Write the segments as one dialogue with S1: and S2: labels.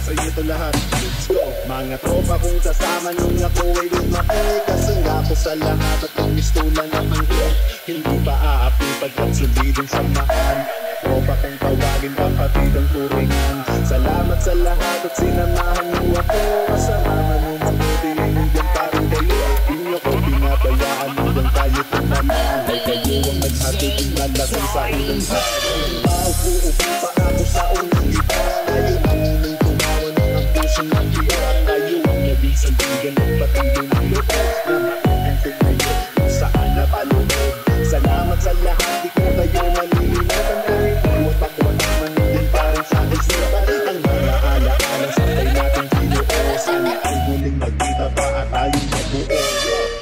S1: sa'yo ito lahat, let's go. Mga tropa kong kasama nung ako ay lumaki, kasangga ko sa lahat at ang mistulan ng hanggang hindi pa aapi pagkat sulidong samahan. Tropa kong tawagin kapatid ang turingan. Salamat sa lahat at sinamahan niyo ako. Kasama man nung mabuti ay nandiyan pa rin kayo. Di niyo ko pinabayaan hanggang tayo tumamaan. Ay kayo ang naghatid ng lalasan sa ilang bahay. Paupo-upo pa ako sa unang iba. Tayo ang unang tumawa ng ang pusong nakiyan. Tayo ang naging sandigan ng patindong lupos na makikantin ngayon kung saan napalunod. Salamat sa lahat, di ko kayo malilimutan. Kahit buwat ako naman din pa rin sa isipan. Ang mga alaala sa tayo natin binuo. Sana ay muling magkita pa at tayong mabuo.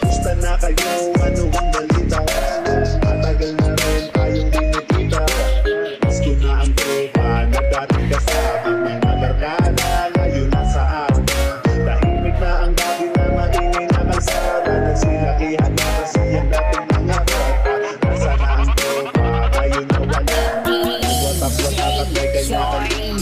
S1: Gusto na kayo, ano ang balita? Matagal na rin tayong dinikita. Gusto na ang tropa na dati kasama. Mga barkada ngayon nasaan? Tahimik na ang gabi na maingay na kalsada. Nagsilakihan na kasi ang dating mga bata. Nasa na ang tropa, tayo na wala. Nagwatak-watak at may kanya-kanyang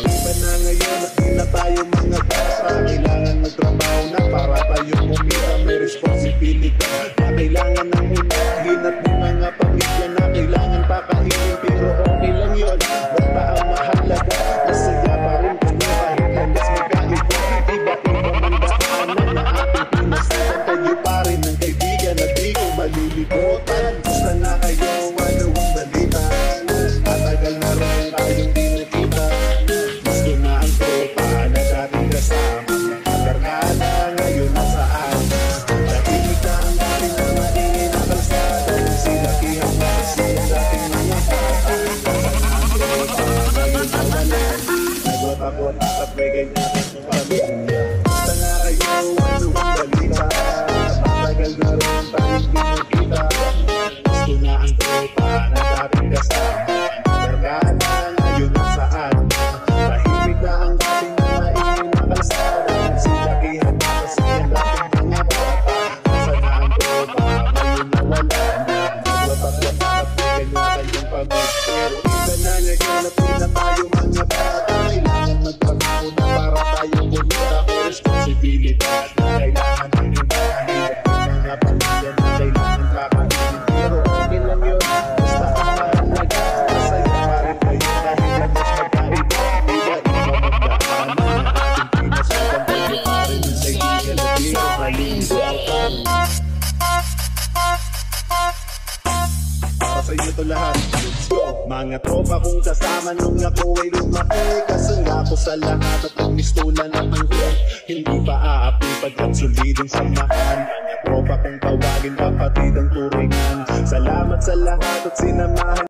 S1: iba na ngayon at di na tayo mga bata. Kailangan magtrabaho na para tayo kumita. May responsibilidad na kailangan ng unahin. At may mga pamilya na kailangan pakainin. Pero okay lang yun, basta ang mahalaga. Masaya pa rin kayo kahit halos magkaiba. Iba-iba man daanan na ating pinasukan. Kayo pa rin ang kaibigan at di ko malilimutan. Gusto na kayo, ano ang balita? Matagal na rin tayong di nakita. Gusto na ang tropa na dating kasama. Mga barkada ngayon nasaan? Tahimik na ang gabi na maingay na kalsada. Nagsilakihan na kasi ang dating mga bata. Nasa ang tropa ngayon na wala. Nagwatak-watak at may kanya-kanyang pamilya. Gusto na kayo, ano ang balita? Matagal na rin tayong di nakita. Gusto na ang tropa na dating kasama. Barkada ngayon nasaan? Tahimik na ang gabi na maingay na kalsada. Nagsilakihan na kasi ang dating mga bata. Nasa na ang tropa ngayon na wala. Nagwatak-watak at may kanya-kanyang pamilya. Pero iba na ngayon at di na tayo mga bata. Kailangan magtrabaho na para tayo kumita. May responsibilidad na kailangan din yung bahay. At may mga pamilya na kailangan kakainin. Pero okay lang yun, basta ang mahalaga. Masaya pa rin kayo kahit halos magkaiba. Iba-iba magdaanan na ating pinasukan. Kayo pa rin ang kaibigan at di ko malilimutan. Para sa'yo ito lahat, let's go. Mga tropa kong kasama nung ako ay lumaki. Kasangga ko sa lahat at ang mistulan ng hanggang hindi pa aapi pagkat sulidong samahan. Mga tropa kong tawagin kapatid ang turingan. Salamat sa lahat at sinamahan.